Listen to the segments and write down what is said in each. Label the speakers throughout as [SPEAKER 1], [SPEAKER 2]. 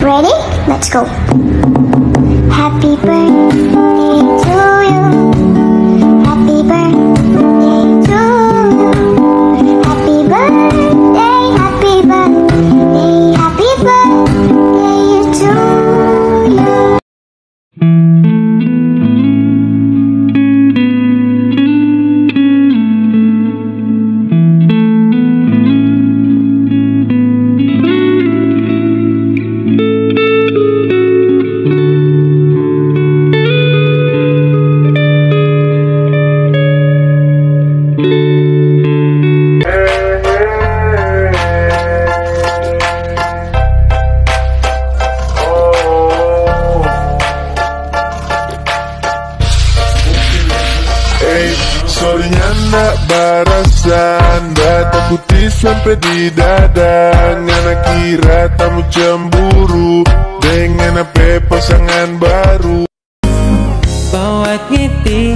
[SPEAKER 1] Ready? Let's go. Happy birthday to you. Happy birthday to you. Happy birthday, happy birthday, happy birthday to you.
[SPEAKER 2] Soalnya barasan data putih sampai di dada. Ngana kira tamu cemburu dengan apa pasangan baru.
[SPEAKER 3] Bawat ngiti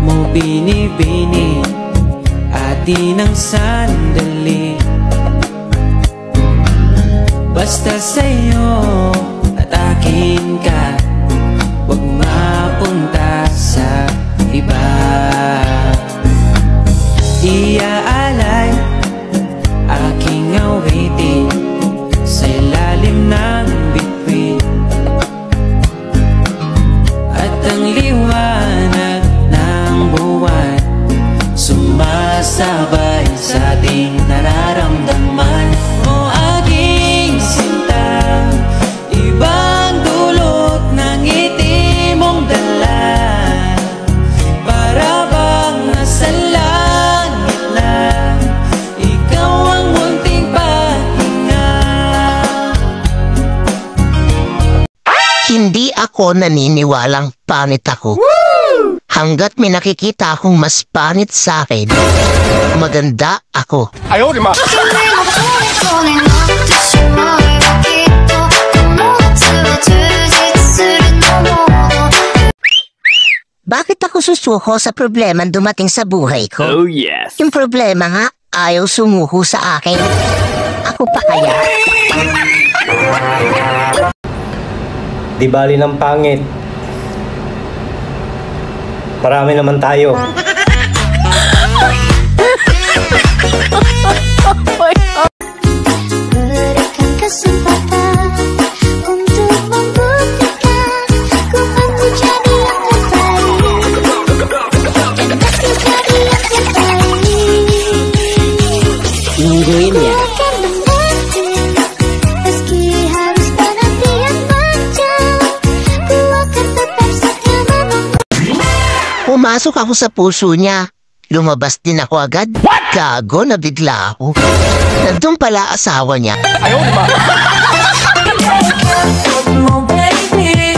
[SPEAKER 3] mo binibini, ati ng sandali. Basta sa'yo at akin ka, huwag mapunta sa iba. Iaalay aking awitin sa ilalim ng bituin, at ang liwanag ng buwan sumasabay sa ating nararamdaman. O aking sinta, ibang dulot ng ngiti mong dala. Para bang nasa langit lang, ikaw ang munting pahinga.
[SPEAKER 4] Hindi ako naniniwalang panit ako. Hanggat may nakikita akong mas panit sa akin, maganda ako.
[SPEAKER 2] Ayaw, di ma!
[SPEAKER 4] Bakit ako susuko sa problema dumating sa buhay ko?
[SPEAKER 5] Oh yes.
[SPEAKER 4] Yung problema nga, ayaw sumuko sa akin. Ako pa kaya?
[SPEAKER 5] Di bali ng pangit. Marami naman tayo.
[SPEAKER 1] Berikan kesempatan untuk membuktikan ku mampu jadi yang terbaik dan pasti jadi yang terbaik.
[SPEAKER 4] Nungguin ya.
[SPEAKER 1] Akan menanti meski harus penantian panjang, ku akan tetap setia menunggu.
[SPEAKER 4] Pumasok ako sa puso niya. Lumabas din ako agad. Gago, nabigla ako. Nandun pala asawa niya.
[SPEAKER 2] Ayaw, di ma!
[SPEAKER 3] Oh baby,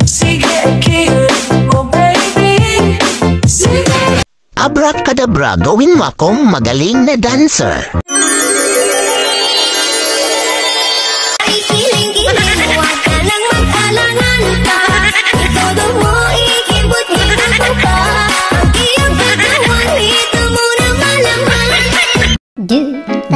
[SPEAKER 3] sige cute. Oh baby, sige.
[SPEAKER 4] Abracadabra, gawin mo akong magaling na dancer.
[SPEAKER 1] Ay kiling-kiling, huwag ka nang mag-alangan pa. Itodo mo, ikibot mo na pa. Ang iyong katawan, ito muna malamang.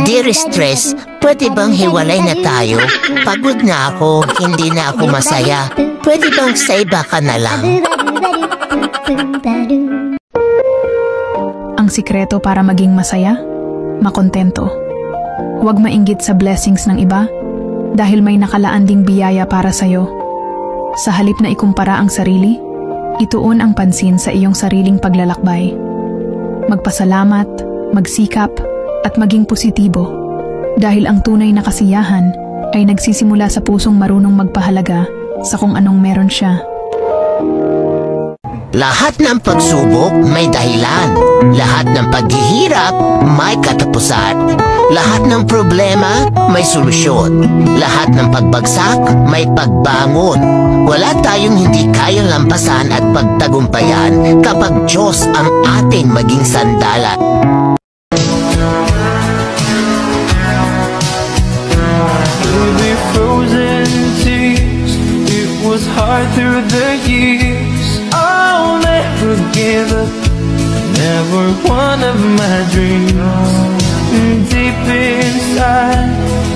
[SPEAKER 4] Dear Stress, pwede bang hiwalay na tayo? Pagod na ako, hindi na ako masaya. Pwede bang sa iba ka na lang?
[SPEAKER 6] Ang sikreto para maging masaya, makontento. Huwag mainggit sa blessings ng iba dahil may nakalaan ding biyaya para sa'yo. Sa halip na ikumpara ang sarili, ituon ang pansin sa iyong sariling paglalakbay. Magpasalamat, magsikap, at maging positibo dahil ang tunay na kasiyahan ay nagsisimula sa pusong marunong magpahalaga sa kung anong meron siya.
[SPEAKER 4] Lahat ng pagsubok may dahilan. Lahat ng paghihirap may katapusan. Lahat ng problema may solusyon. Lahat ng pagbagsak may pagbangon. Wala tayong hindi kayang lampasan at pagtagumpayan kapag Diyos ang ating maging sandalan.
[SPEAKER 3] Hard through the years, I'll never give up, never one of my dreams. Deep inside,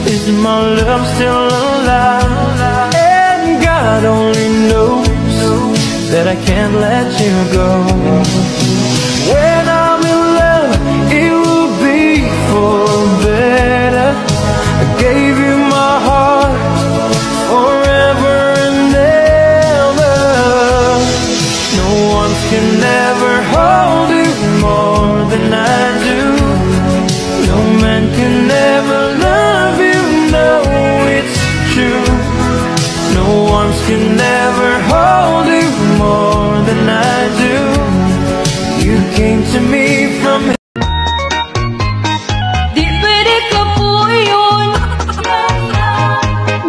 [SPEAKER 3] is my love still alive? And God only knows that I can't let you go. When I'm in love, it will be for better. I gave you my heart forever and ever. No one can ever hold you more than I do. No man can ever love you, no, it's true. No one can ever hold you more than I do. You came to me from
[SPEAKER 7] Di pwede ka po yun.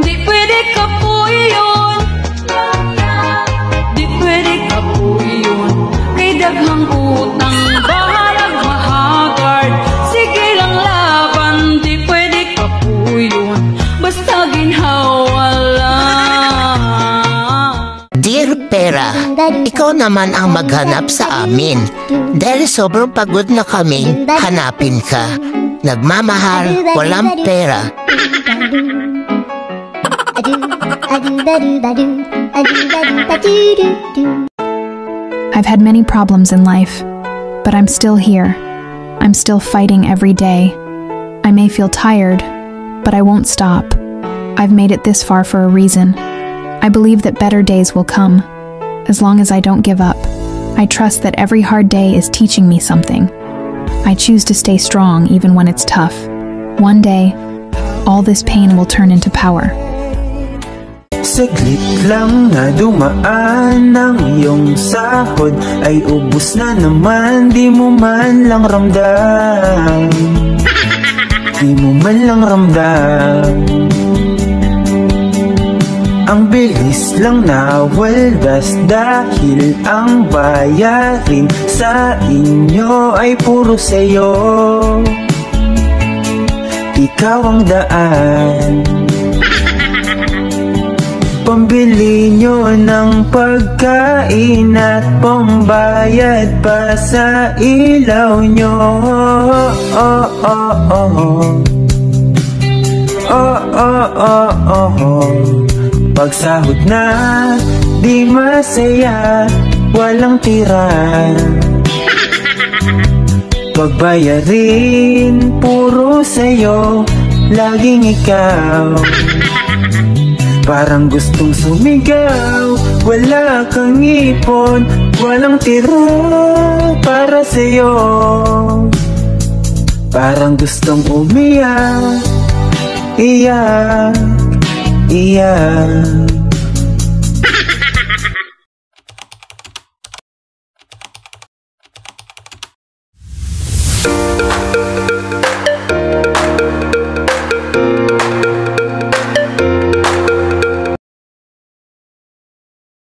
[SPEAKER 7] Di pwede ka po yun. Di pwede ka po yun. Kay daghang utang bahalag mahagard. Sige lang laban. Di pwede ka po yun. Basta ginhawa lang.
[SPEAKER 4] Dear Pera, ikaw naman ang maghanap sa amin. Dahil sobrang pagod na kaming hanapin ka. Nagmamahal, walang pera.
[SPEAKER 6] I've had many problems in life, but I'm still here. I'm still fighting every day. I may feel tired, but I won't stop. I've made it this far for a reason. I believe that better days will come. As long as I don't give up, I trust that every hard day is teaching me something. I choose to stay strong even when it's tough. One day, all this pain will turn into power.
[SPEAKER 8] Saglit lang na dumaan ng iyong sahod ay ubos na naman, di mo man lang ramdam. Di mo man lang ramdam. Ang bilis lang na waldas dahil ang bayarin sa inyo ay puro sa'yo. Ikaw ang daan, pambili nyo ng pagkain at pambayad pa sa ilaw nyo. Oh, oh, oh, oh. Oh, oh, oh, oh, oh. Pagsahod na, di masaya, walang tira. Pagbayarin, puro sa'yo, laging ikaw. Parang gustong sumigaw, wala kang ipon, walang tira para sa'yo. Parang gustong umiyak, iyak, iyak.